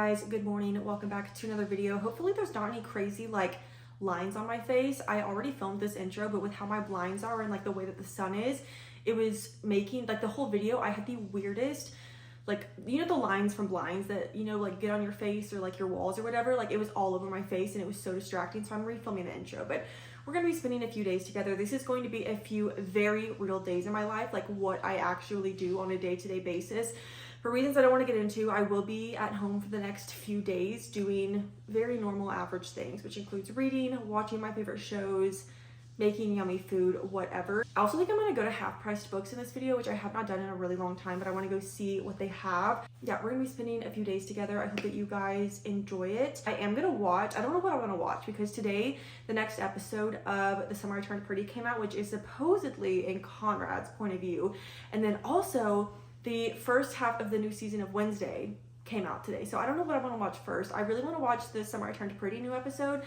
guys, good morning. Welcome back to another video. Hopefully there's not any crazy like lines on my face. I already filmed this intro, but with how my blinds are and like the way that the sun is, it was making like the whole video, I had the weirdest, like, you know, the lines from blinds that, you know, like get on your face or like your walls or whatever, like it was all over my face and it was so distracting. So I'm refilming the intro, but we're going to be spending a few days together. This is going to be a few very real days in my life, like what I actually do on a day-to-day basis. For reasons I don't want to get into, I will be at home for the next few days doing very normal average things, which includes reading, watching my favorite shows, making yummy food, whatever. I also think I'm going to go to half-priced books in this video, which I have not done in a really long time, but I want to go see what they have. Yeah, we're going to be spending a few days together. I hope that you guys enjoy it. I am going to watch, I don't know what I want to watch, because today the next episode of The Summer I Turned Pretty came out, which is supposedly in Conrad's point of view. And then also the first half of the new season of Wednesday came out today. So I don't know what I want to watch first. I really want to watch the Summer I Turned Pretty new episode,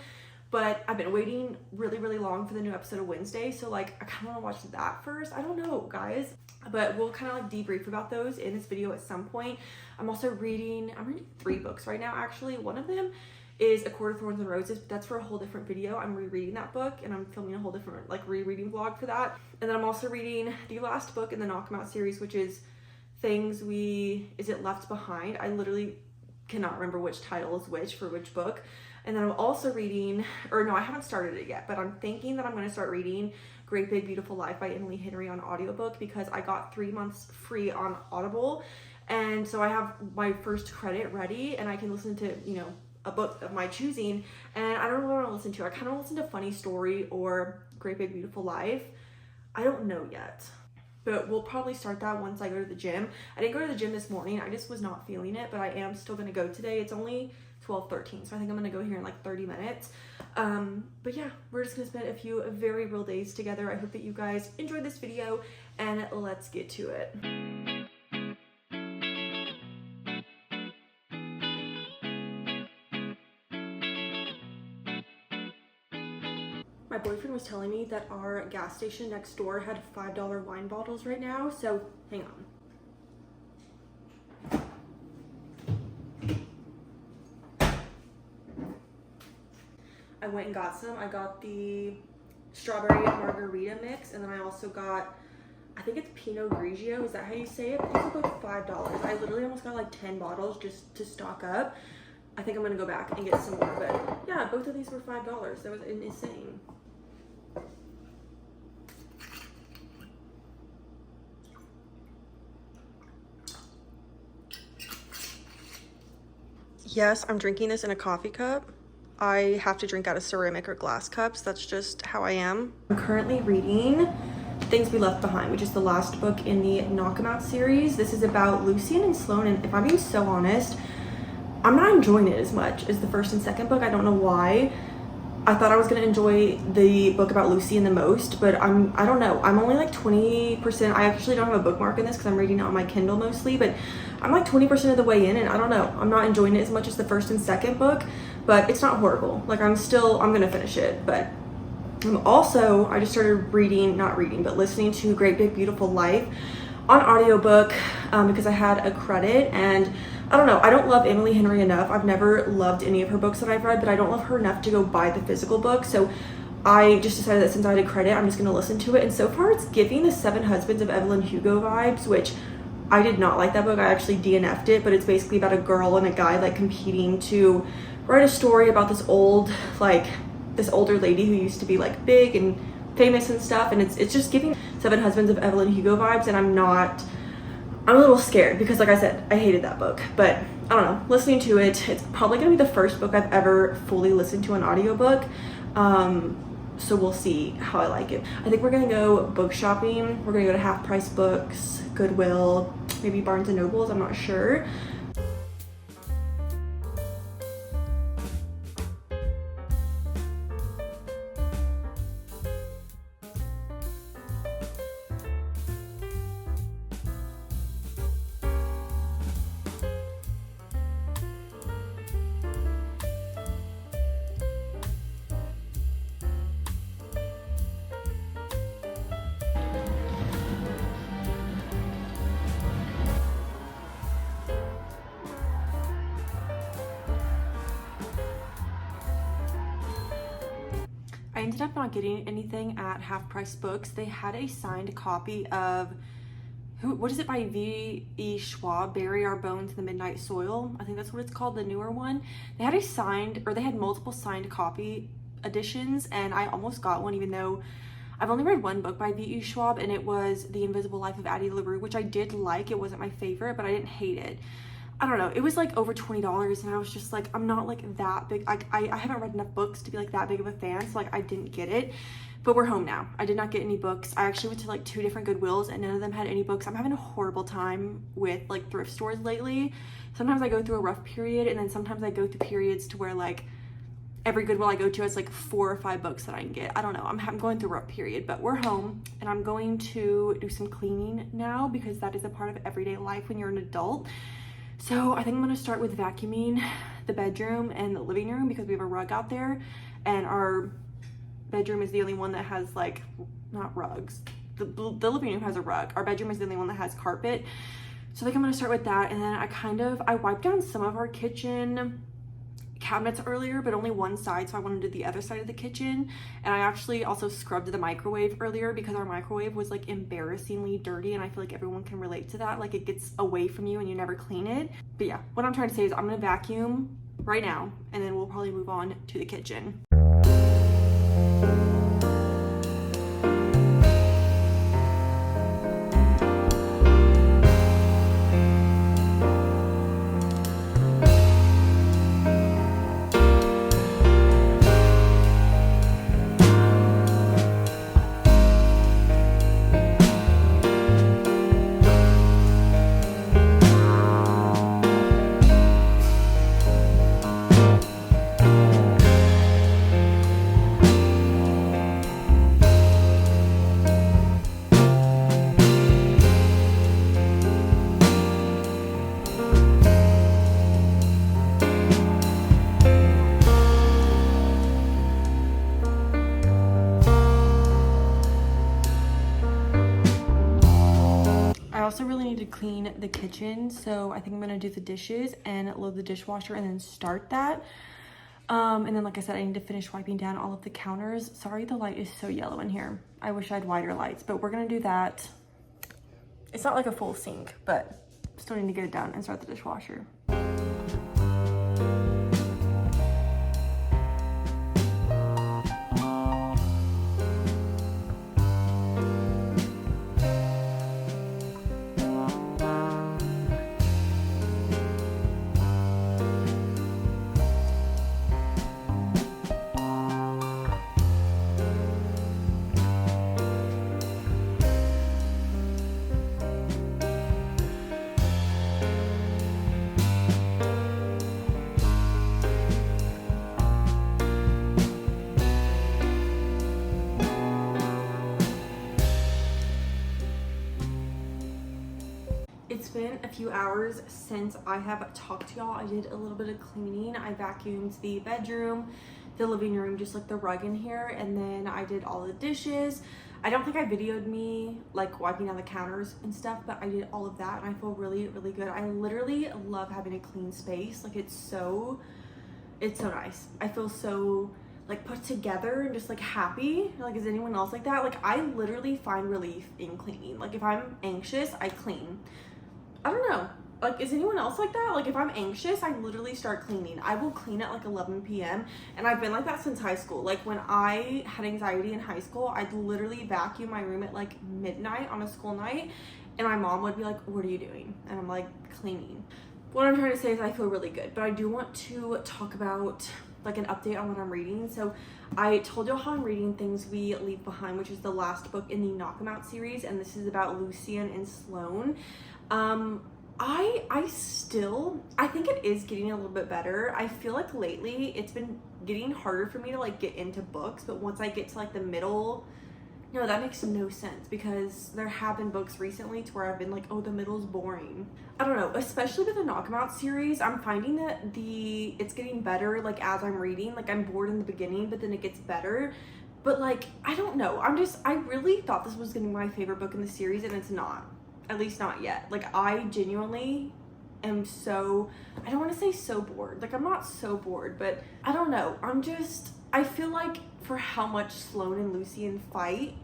but I've been waiting really long for the new episode of Wednesday. So like, I kind of want to watch that first. I don't know, guys, but we'll kind of like debrief about those in this video at some point. I'm reading 3 books right now, actually. One of them is A Court of Thorns and Roses, but that's for a whole different video. I'm rereading that book and I'm filming a whole different like rereading vlog for that. And then I'm also reading the last book in the Knock 'Em Out series, which is Is It Left Behind? I literally cannot remember which title is which for which book. And then I'm also reading, or no, I haven't started it yet, but I'm thinking that I'm going to start reading Great Big Beautiful Life by Emily Henry on audiobook, because I got 3 months free on Audible. And so I have my first credit ready and I can listen to, you know, a book of my choosing. And I don't know what I want to listen to. I kind of listen to Funny Story or Great Big Beautiful Life. I don't know yet, but we'll probably start that once I go to the gym. I didn't go to the gym this morning. I just was not feeling it, but I am still going to go today. It's only 12:13, so I think I'm going to go here in like 30 minutes. But yeah, we're just going to spend a few very real days together. I hope that you guys enjoyed this video, and let's get to it. My boyfriend was telling me that our gas station next door had $5 wine bottles right now, so hang on. I went and got some. I got the strawberry margarita mix, and then I also got, I think it's Pinot Grigio. Is that how you say it? These are both $5. I literally almost got like 10 bottles just to stock up. I think I'm gonna go back and get some more, but yeah, both of these were $5. That was insane. Yes, I'm drinking this in a coffee cup. I have to drink out of ceramic or glass cups. That's just how I am. I'm currently reading Things We Left Behind, which is the last book in the Knock 'Em Out series. This is about Lucian and Sloane, and if I'm being so honest, I'm not enjoying it as much as the first and second book. I don't know why. I thought I was gonna enjoy the book about Lucian the most, but I don't know. I'm only like 20%. I actually don't have a bookmark in this because I'm reading it on my Kindle mostly, but I'm like 20% of the way in, and I don't know. I'm not enjoying it as much as the first and second book, but it's not horrible. Like I'm gonna finish it, but I just started listening to Great Big Beautiful Life on audiobook because I had a credit, and I don't know, I don't love Emily Henry enough. I've never loved any of her books that I've read, but I don't love her enough to go buy the physical book. So I just decided that since I had a credit, I'm just going to listen to it. And so far it's giving the 7 Husbands of Evelyn Hugo vibes, which I did not like that book. I actually DNF'd it, but it's basically about a girl and a guy like competing to write a story about this older lady who used to be like big and famous and stuff. And it's just giving 7 Husbands of Evelyn Hugo vibes. And I'm a little scared because, like I said, I hated that book, but I don't know, listening to it, it's probably gonna be the first book I've ever fully listened to an audiobook. So we'll see how I like it. I think we're gonna go book shopping. We're gonna go to Half Price Books, Goodwill, maybe Barnes and Nobles, I'm not sure. ended up not getting anything at Half Price Books. They had a signed copy of what is it by V.E. Schwab, Bury Our Bones in the Midnight Soil. I think that's what it's called, the newer one. They had they had multiple signed copy editions, and I almost got one, even though I've only read one book by V.E. Schwab, and it was The Invisible Life of Addie LaRue, which I did like. It wasn't my favorite, but I didn't hate it. I don't know, it was like over $20, and I was just like, I'm not like that big. I haven't read enough books to be like that big of a fan, so like I didn't get it. But we're home now. I did not get any books. I actually went to like 2 different Goodwills, and none of them had any books. I'm having a horrible time with like thrift stores lately. Sometimes I go through a rough period, and then sometimes I go through periods to where like every Goodwill I go to, it's like 4 or 5 books that I can get. I don't know, I'm going through a rough period, but we're home, and I'm going to do some cleaning now because that is a part of everyday life when you're an adult. So I think I'm gonna start with vacuuming the bedroom and the living room because we have a rug out there, and our bedroom is the only one that has like, not rugs. The living room has a rug. Our bedroom is the only one that has carpet. So I think I'm gonna start with that, and then I wiped down some of our kitchen cabinets earlier, but only one side, so I want to do the other side of the kitchen. And I actually also scrubbed the microwave earlier because our microwave was like embarrassingly dirty, and I feel like everyone can relate to that. Like it gets away from you and you never clean it. But yeah, what I'm trying to say is I'm gonna vacuum right now, and then we'll probably move on to the kitchen. I also really need to clean the kitchen, so I think I'm gonna do the dishes and load the dishwasher and then start that. And then like I said, I need to finish wiping down all of the counters. Sorry, the light is so yellow in here. I wish I had wider lights, but we're gonna do that. It's not like a full sink, but still need to get it done and start the dishwasher. It's been a few hours since I have talked to y'all. I did a little bit of cleaning. I vacuumed the bedroom, the living room, just like the rug in here, and then I did all the dishes. I don't think I videoed me like wiping down the counters and stuff, but I did all of that, and I feel really, really good. I literally love having a clean space. Like it's so nice. I feel so like put together and just like happy. Like, is anyone else like that? Like I literally find relief in cleaning. Like if I'm anxious, I clean. I don't know. Like, is anyone else like that? Like, if I'm anxious, I literally start cleaning. I will clean at like 11 p.m. And I've been like that since high school. Like, when I had anxiety in high school, I'd literally vacuum my room at like midnight on a school night. And my mom would be like, what are you doing? And I'm like, cleaning. What I'm trying to say is I feel really good. But I do want to talk about like an update on what I'm reading. So I told y'all how I'm reading Things We Leave Behind, which is the last book in the Knock 'Em Out series. And this is about Lucian and Sloane. I think it is getting a little bit better. I feel like lately it's been getting harder for me to like get into books, but once I get to like the middle, no, that makes no sense because there have been books recently to where I've been like, oh, the middle's boring. I don't know, especially with the Knock 'Em Out series, I'm finding that it's getting better like as I'm reading. Like I'm bored in the beginning, but then it gets better. But like, I don't know, I really thought this was gonna be my favorite book in the series, and it's not. At least not yet. Like I genuinely am so, I don't want to say so bored. Like I'm not so bored, but I don't know. I feel like for how much Sloane and Lucien fight,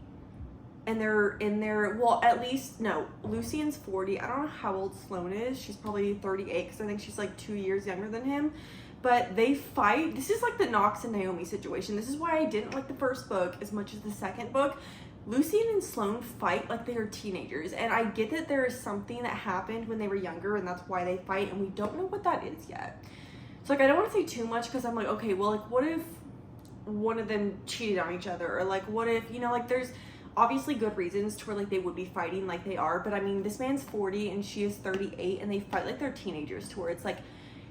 and they're in their, well, at least, no, Lucien's 40. I don't know how old Sloane is. She's probably 38 because I think she's like 2 years younger than him. But they fight. This is like the Knox and Naomi situation. This is why I didn't like the first book as much as the second book. Lucien and Sloane fight like they are teenagers. And I get that there is something that happened when they were younger and that's why they fight. And we don't know what that is yet. So like, I don't want to say too much because I'm like, okay, well, like what if one of them cheated on each other? Or like, what if, you know, like there's obviously good reasons to where like they would be fighting like they are. But I mean, this man's 40 and she is 38 and they fight like they're teenagers to where it's like,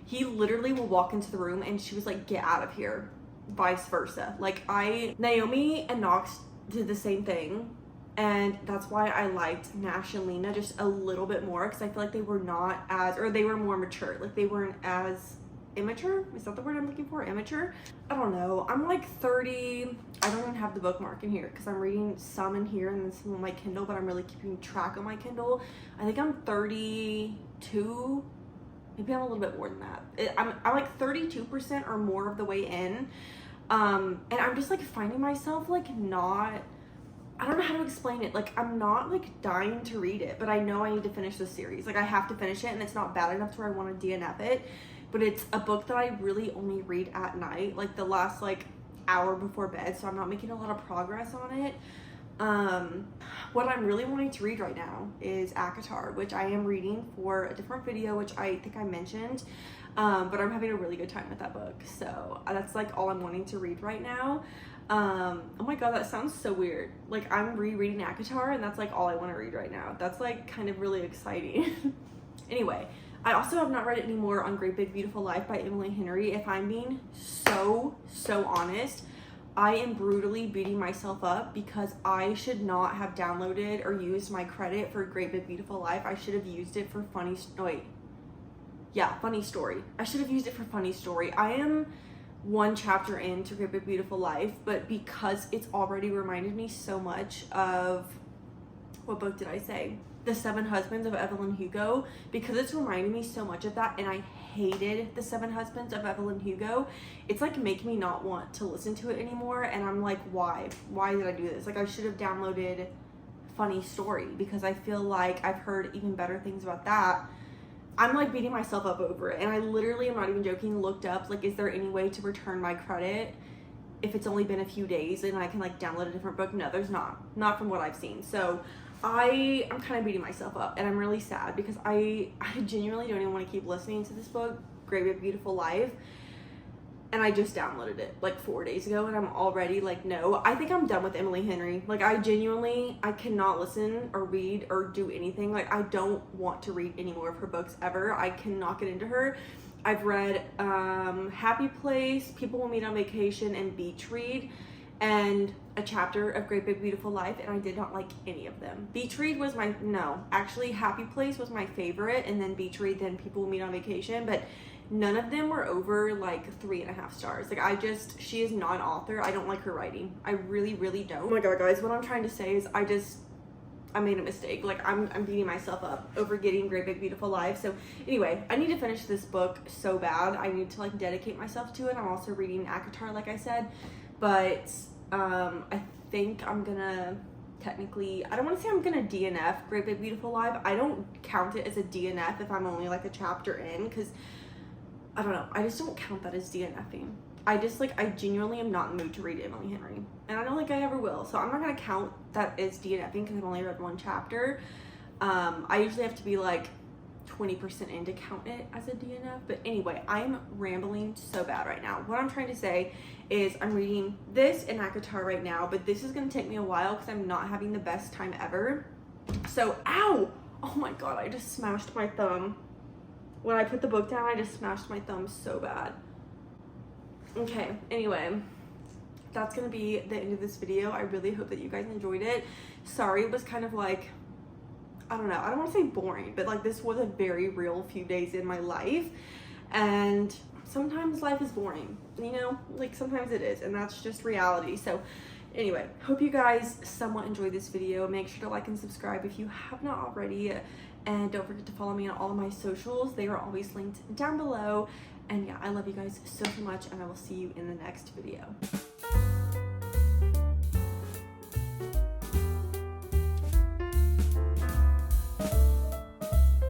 he literally will walk into the room and she was like, get out of here, vice versa. Like Naomi and Knox did the same thing. And that's why I liked Nash and Lena just a little bit more because I feel like they were not as, or they were more mature. Like they weren't as immature. Is that the word I'm looking for? Immature? I don't know. I'm like 30. I don't even have the bookmark in here because I'm reading some in here and then some on my Kindle, but I'm really keeping track on my Kindle. I think I'm 32. Maybe I'm a little bit more than that. I'm like 32% or more of the way in. And I'm just like finding myself like not, I don't know how to explain it. Like I'm not like dying to read it, but I know I need to finish the series. Like I have to finish it and it's not bad enough to where I want to DNF it. But it's a book that I really only read at night, like the last like hour before bed. So I'm not making a lot of progress on it. What I'm really wanting to read right now is ACOTAR, which I am reading for a different video, which I think I mentioned, but I'm having a really good time with that book. So that's like all I'm wanting to read right now. Oh my god, that sounds so weird. Like I'm rereading ACOTAR and that's like all I want to read right now. That's like kind of really exciting. Anyway, I also have not read it anymore on Great Big Beautiful Life by Emily Henry. If I'm being so honest, I am brutally beating myself up because I should not have downloaded or used my credit for Great Big Beautiful Life. I should have used it for Funny Story. I should have used it for Funny Story. I am one chapter into Great Big Beautiful Life, but because it's already reminded me so much of, what book did I say? The Seven Husbands of Evelyn Hugo, because it's reminding me so much of that, and I hated The Seven Husbands of Evelyn Hugo. It's like making me not want to listen to it anymore, and I'm like, why did I do this? Like I should have downloaded Funny Story because I feel like I've heard even better things about that. I'm like beating myself up over it, and I literally, I'm not even joking, looked up like, is there any way to return my credit if it's only been a few days and I can like download a different book? No, there's not from what I've seen. So I'm kind of beating myself up, and I'm really sad because I genuinely don't even want to keep listening to this book, Great Big Beautiful Life, and I just downloaded it like 4 days ago and I'm already like, no, I think I'm done with Emily Henry. Like I cannot listen or read or do anything. Like I don't want to read any more of her books ever. I cannot get into her. I've read Happy Place, People Will Meet on Vacation, and Beach Read, and a chapter of Great Big Beautiful Life, and I did not like any of them. Beach Read was actually Happy Place was my favorite, and then Beach Read, then People Will Meet on Vacation, but none of them were over like 3.5 stars. Like she is not an author. I don't like her writing. I really don't. Oh my god, guys, what I'm trying to say is I made a mistake. Like I'm beating myself up over getting Great Big Beautiful Life. So anyway, I need to finish this book so bad. I need to like dedicate myself to it. I'm also reading ACOTAR, like I said, but I think I'm gonna technically, I don't want to say I'm gonna DNF Great Big Beautiful Life. I don't count it as a DNF if I'm only like a chapter in, because I don't know, I just don't count that as DNFing. I genuinely am not in the mood to read Emily Henry, and I don't think I ever will, so I'm not gonna count that as DNFing because I've only read one chapter. I usually have to be like 20% in to count it as a DNF, but anyway, I'm rambling so bad right now. What I'm trying to say is I'm reading this in ACOTAR right now, but this is gonna take me a while because I'm not having the best time ever. So, ow! Oh my god, I just smashed my thumb. When I put the book down, I just smashed my thumb so bad. Okay, anyway, that's gonna be the end of this video. I really hope that you guys enjoyed it. Sorry, it was kind of like, I don't know, I don't want to say boring, but like this was a very real few days in my life, and sometimes life is boring, you know, like sometimes it is, and that's just reality. So anyway, hope you guys somewhat enjoyed this video. Make sure to like and subscribe if you have not already, and don't forget to follow me on all of my socials. They are always linked down below, And yeah, I love you guys so much, and I will see you in the next video.